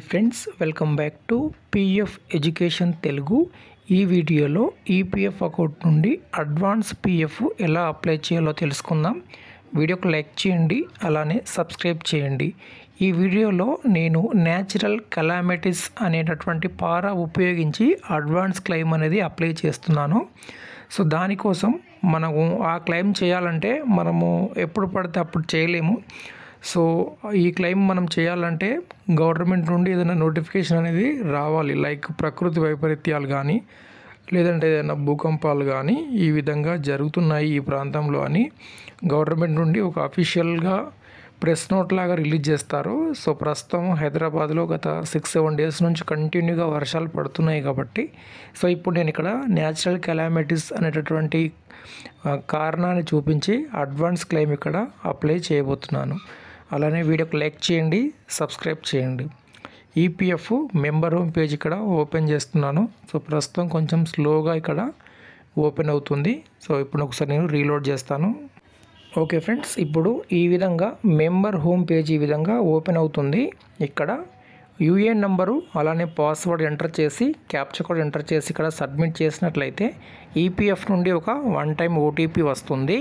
Friends welcome back to PF education Telugu. ఈ వీడియోలో EPF account నుండి అడ్వాన్స్ పిఎఫ్ ఎలా అప్లై చేయాలో తెలుసుకుందాం. వీడియోకి లైక్ చేయండి, అలానే సబ్స్క్రైబ్ చేయండి. ఈ వీడియోలో నేను న్యాచురల్ కెలామిటీస్ అనేటటువంటి పారా ఉపయోగించి అడ్వాన్స్ క్లెయిమ్ అనేది అప్లై చేస్తున్నాను. సో దానికోసం మనము ఆ క్లెయిమ్ చేయాలంటే మనము ఎప్పుడు పడితే అప్పుడు చేయలేము. సో ఈ క్లెయిమ్ మనం చేయాలంటే గవర్నమెంట్ నుండి ఏదైనా నోటిఫికేషన్ అనేది రావాలి. లైక్ ప్రకృతి వైపరీత్యాలు కానీ, లేదంటే ఏదైనా భూకంపాలు కానీ ఈ విధంగా జరుగుతున్నాయి ఈ ప్రాంతంలో అని గవర్నమెంట్ నుండి ఒక అఫీషియల్గా ప్రెస్ నోట్ లాగా రిలీజ్ చేస్తారు. సో ప్రస్తుతం హైదరాబాద్లో గత 6-7 డేస్ నుంచి కంటిన్యూగా వర్షాలు పడుతున్నాయి కాబట్టి సో ఇప్పుడు నేను ఇక్కడ న్యాచురల్ కెలామిటీస్ అనేటటువంటి కారణాన్ని చూపించి అడ్వాన్స్ క్లెయిమ్ ఇక్కడ అప్లై చేయబోతున్నాను. అలానే వీడియోకి లైక్ చేయండి, సబ్స్క్రైబ్ చేయండి. ఈపీఎఫ్ మెంబర్ హోమ్ పేజ్ ఇక్కడ ఓపెన్ చేస్తున్నాను. సో ప్రస్తుతం కొంచెం స్లోగా ఇక్కడ ఓపెన్ అవుతుంది. సో ఇప్పుడు ఒకసారి నేను రీలోడ్ చేస్తాను. ఓకే ఫ్రెండ్స్, ఇప్పుడు ఈ విధంగా మెంబర్ హోమ్ పేజ్ ఈ విధంగా ఓపెన్ అవుతుంది. ఇక్కడ యూఏఎన్ నంబరు అలానే పాస్వర్డ్ ఎంటర్ చేసి క్యాప్చా కోడ్ ఎంటర్ చేసి ఇక్కడ సబ్మిట్ చేసినట్లయితే ఈపీఎఫ్ నుండి ఒక 1 టైం ఓటీపీ వస్తుంది.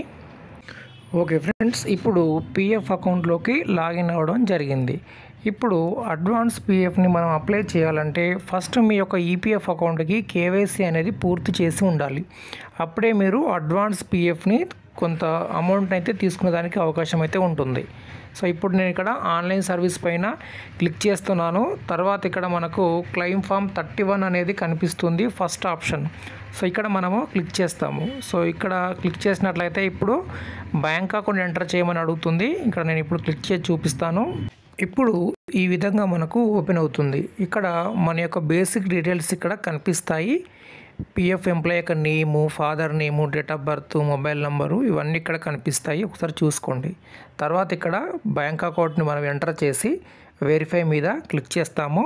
ఓకే ఫ్రెండ్స్, ఇప్పుడు పిఎఫ్ అకౌంట్లోకి లాగిన్ అవ్వడం జరిగింది. ఇప్పుడు అడ్వాన్స్ పిఎఫ్ని మనం అప్లై చేయాలంటే ఫస్ట్ మీ యొక్క ఈపీఎఫ్ అకౌంట్కి కేవైసీ అనేది పూర్తి చేసి ఉండాలి. అప్పుడే మీరు అడ్వాన్స్ పిఎఫ్ని కొంత అమౌంట్ అయితే తీసుకునేదానికి అవకాశం అయితే ఉంటుంది. సో ఇప్పుడు నేను ఇక్కడ ఆన్లైన్ సర్వీస్ పైన క్లిక్ చేస్తున్నాను. తర్వాత ఇక్కడ మనకు క్లెయిమ్ ఫామ్ 31 అనేది కనిపిస్తుంది, ఫస్ట్ ఆప్షన్. సో ఇక్కడ మనము క్లిక్ చేస్తాము. సో ఇక్కడ క్లిక్ చేసినట్లయితే ఇప్పుడు బ్యాంక్ అకౌంట్ ఎంటర్ చేయమని అడుగుతుంది. ఇక్కడ నేను ఇప్పుడు క్లిక్ చేసి చూపిస్తాను. ఇప్పుడు ఈ విధంగా మనకు ఓపెన్ అవుతుంది. ఇక్కడ మన యొక్క బేసిక్ డీటెయిల్స్ ఇక్కడ కనిపిస్తాయి. పిఎఫ్ ఎంప్లాయ్ యొక్క name, father name, date of birth, mobile number ఇవన్నీ ఇక్కడ కనిపిస్తాయి. ఒకసారి చూసుకోండి. తర్వాత ఇక్కడ బ్యాంక్ అకౌంట్ని మనం ఎంటర్ చేసి వెరిఫై మీద క్లిక్ చేస్తాము.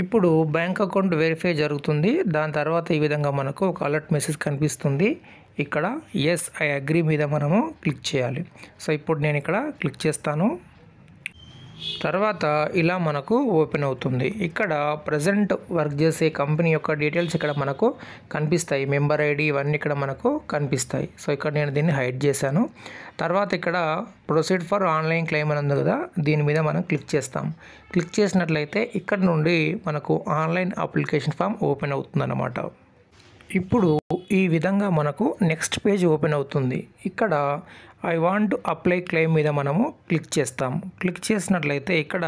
ఇప్పుడు బ్యాంక్ అకౌంట్ వెరిఫై జరుగుతుంది. దాని తర్వాత ఈ విధంగా మనకు ఒక అలర్ట్ మెసేజ్ కనిపిస్తుంది. ఇక్కడ ఎస్ ఐ అగ్రీ మీద మనము క్లిక్ చేయాలి. సో ఇప్పుడు నేను ఇక్కడ క్లిక్ చేస్తాను. తర్వాత ఇలా మనకు ఓపెన్ అవుతుంది. ఇక్కడ ప్రజెంట్ వర్క్ చేసే కంపెనీ యొక్క డీటెయిల్స్ ఇక్కడ మనకు కనిపిస్తాయి. మెంబర్ ఐడి ఇవన్నీ ఇక్కడ మనకు కనిపిస్తాయి. సో ఇక్కడ నేను దీన్ని హైడ్ చేశాను. తర్వాత ఇక్కడ ప్రొసీడ్ ఫర్ ఆన్లైన్ క్లెయిమ్ అని ఉంది కదా, దీని మీద మనం క్లిక్ చేస్తాం. క్లిక్ చేసినట్లయితే ఇక్కడ నుండి మనకు ఆన్లైన్ అప్లికేషన్ ఫామ్ ఓపెన్ అవుతుందన్నమాట. ఇప్పుడు ఈ విధంగా మనకు నెక్స్ట్ పేజ్ ఓపెన్ అవుతుంది. ఇక్కడ ఐ వాంట్ అప్లై క్లెయిమ్ మీద మనము క్లిక్ చేస్తాం. క్లిక్ చేసినట్లయితే ఇక్కడ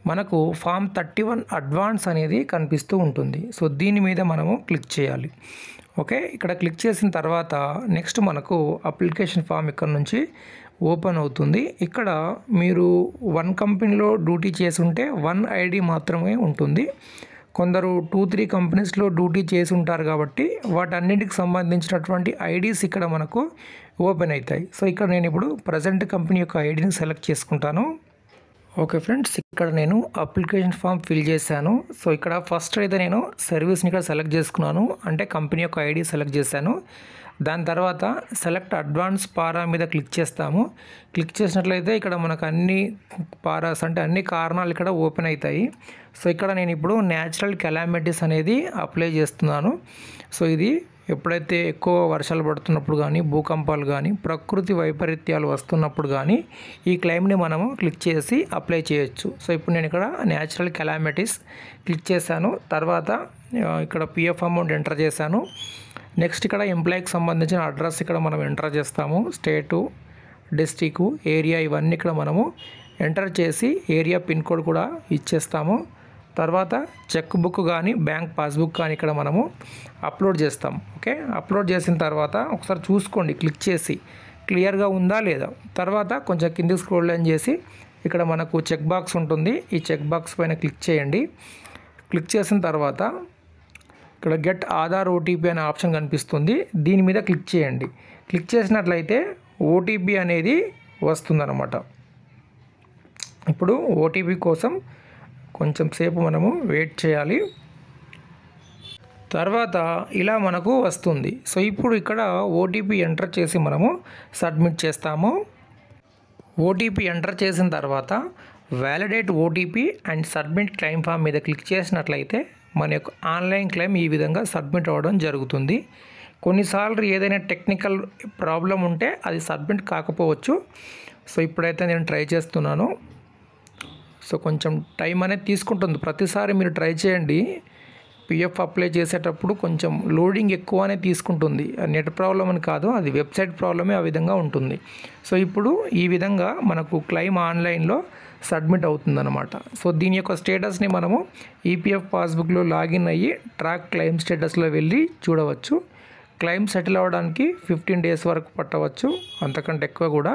మనకు ఫామ్ 31 అడ్వాన్స్ అనేది కనిపిస్తూ ఉంటుంది. సో దీని మీద మనము క్లిక్ చేయాలి. ఓకే, ఇక్కడ క్లిక్ చేసిన తర్వాత నెక్స్ట్ మనకు అప్లికేషన్ ఫామ్ ఇక్కడ నుంచి ఓపెన్ అవుతుంది. ఇక్కడ మీరు 1 కంపెనీలో డ్యూటీ చేసి ఉంటే 1 ఐడి మాత్రమే ఉంటుంది. కొందరు 2-3 కంపెనీస్లో డ్యూటీ చేసి ఉంటారు కాబట్టి వాటన్నింటికి సంబంధించినటువంటి ఐడీస్ ఇక్కడ మనకు ఓపెన్ అవుతాయి. సో ఇక్కడ నేను ఇప్పుడు ప్రజెంట్ కంపెనీ యొక్క ఐడిని సెలెక్ట్ చేసుకుంటాను. ఓకే ఫ్రెండ్స్, ఇక్కడ నేను అప్లికేషన్ ఫామ్ ఫిల్ చేశాను. సో ఇక్కడ ఫస్ట్ అయితే నేను సర్వీస్ని ఇక్కడ సెలెక్ట్ చేసుకున్నాను, అంటే కంపెనీ యొక్క ఐడి సెలెక్ట్ చేశాను. దాని తర్వాత సెలెక్ట్ అడ్వాన్స్ పారా మీద క్లిక్ చేస్తాము. క్లిక్ చేసినట్లయితే ఇక్కడ మనకు అన్ని పారాస్ అంటే అన్ని కారణాలు ఇక్కడ ఓపెన్ అవుతాయి. సో ఇక్కడ నేను ఇప్పుడు న్యాచురల్ కెలామిటీస్ అనేది అప్లై చేస్తున్నాను. సో ఇది ఎప్పుడైతే ఎక్కువ వర్షాలు పడుతున్నప్పుడు కానీ, భూకంపాలు కానీ, ప్రకృతి వైపరీత్యాలు వస్తున్నప్పుడు కానీ ఈ క్లెయిమ్ని మనము క్లిక్ చేసి అప్లై చేయొచ్చు. సో ఇప్పుడు నేను ఇక్కడ న్యాచురల్ కెలామిటీస్ క్లిక్ చేశాను. తర్వాత ఇక్కడ పిఎఫ్ అమౌంట్ ఎంటర్ చేశాను. నెక్స్ట్ ఇక్కడ ఎంప్లాయీకి సంబంధించిన అడ్రస్ ఇక్కడ మనం ఎంటర్ చేస్తాము. స్టేటు, డిస్ట్రిక్ట్, ఏరియా ఇవన్నీ ఇక్కడ మనము ఎంటర్ చేసి ఏరియా పిన్ కోడ్ కూడా ఇచ్చేస్తాము. తర్వాత చెక్ బుక్ కానీ బ్యాంక్ పాస్బుక్ కానీ ఇక్కడ మనము అప్లోడ్ చేస్తాం. ఓకే, అప్లోడ్ చేసిన తర్వాత ఒకసారి చూసుకోండి, క్లిక్ చేసి క్లియర్గా ఉందా లేదా. తర్వాత కొంచెం కిందికి స్క్రోల్ డౌన్ చేసి ఇక్కడ మనకు చెక్ బాక్స్ ఉంటుంది. ఈ చెక్ బాక్స్ పైన క్లిక్ చేయండి. క్లిక్ చేసిన తర్వాత ఇక్కడ గెట్ ఆధార్ ఓటీపీ అనే ఆప్షన్ కనిపిస్తుంది. దీని మీద క్లిక్ చేయండి. క్లిక్ చేసినట్లయితే ఓటీపీ అనేది వస్తుందన్నమాట. ఇప్పుడు ఓటీపీ కోసం కొంచెం సేపు మనము వెయిట్ చేయాలి. తర్వాత ఇలా మనకు వస్తుంది. సో ఇప్పుడు ఇక్కడ ఓటీపీ ఎంటర్ చేసి మనము సబ్మిట్ చేస్తాము. ఓటీపీ ఎంటర్ చేసిన తర్వాత validate OTP and submit claim form మీద క్లిక్ చేసినట్లయితే మన యొక్క ఆన్లైన్ క్లెయిమ్ ఈ విధంగా సబ్మిట్ అవ్వడం జరుగుతుంది. కొన్నిసార్లు ఏదైనా టెక్నికల్ ప్రాబ్లం ఉంటే అది సబ్మిట్ కాకపోవచ్చు. సో ఇప్పుడైతే నేను ట్రై చేస్తున్నాను. సో కొంచెం టైం అనేది తీసుకుంటుంది. ప్రతిసారి మీరు ట్రై చేయండి. పిఎఫ్ అప్లై చేసేటప్పుడు కొంచెం లోడింగ్ ఎక్కువనే తీసుకుంటుంది. నెట్ ప్రాబ్లం అని కాదు, అది వెబ్సైట్ ప్రాబ్లమే ఆ విధంగా ఉంటుంది. సో ఇప్పుడు ఈ విధంగా మనకు క్లెయిమ్ ఆన్లైన్లో సబ్మిట్ అవుతుందన్నమాట. సో దీని యొక్క స్టేటస్ని మనము ఈపీఎఫ్ పాస్బుక్లో లాగిన్ అయ్యి ట్రాక్ క్లెయిమ్ స్టేటస్లో వెళ్ళి చూడవచ్చు. క్లెయిమ్ సెటిల్ అవ్వడానికి 15 days వరకు పట్టవచ్చు, అంతకంటే ఎక్కువ కూడా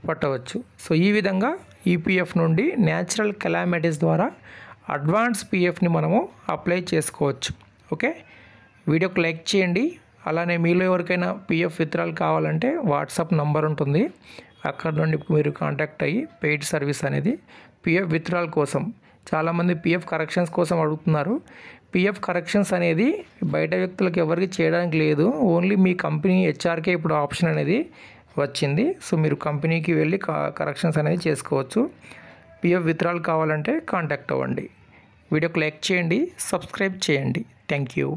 పట్టవచ్చు. సో ఈ విధంగా ఈపీఎఫ్ నుండి న్యాచురల్ కెలామిటీస్ ద్వారా అడ్వాన్స్ పిఎఫ్ని మనము అప్లై చేసుకోవచ్చు. ఓకే, వీడియోకి లైక్ చేయండి. అలానే మీలో ఎవరికైనా పిఎఫ్ విత్డ్రాల్ కావాలంటే వాట్సాప్ నంబర్ ఉంటుంది, అక్కడ నుండి మీరు కాంటాక్ట్ అయ్యి పెయిడ్ సర్వీస్ అనేది పిఎఫ్ విత్డ్రాల్ కోసం. చాలామంది పిఎఫ్ కరెక్షన్స్ కోసం అడుగుతున్నారు. పిఎఫ్ కరెక్షన్స్ అనేది బయట వ్యక్తులకు ఎవరికి చేయడానికి లేదు, ఓన్లీ మీ కంపెనీ హెచ్ఆర్కే ఇప్పుడు ఆప్షన్ అనేది వచ్చింది. సో మీరు కంపెనీకి వెళ్ళి కరెక్షన్స్ అనేది చేసుకోవచ్చు. పిఎఫ్ విత్డ్రాల్ కావాలంటే కాంటాక్ట్ అవ్వండి. వీడియోకి లైక్ చేయండి, సబ్స్క్రైబ్ చేయండి. Thank you.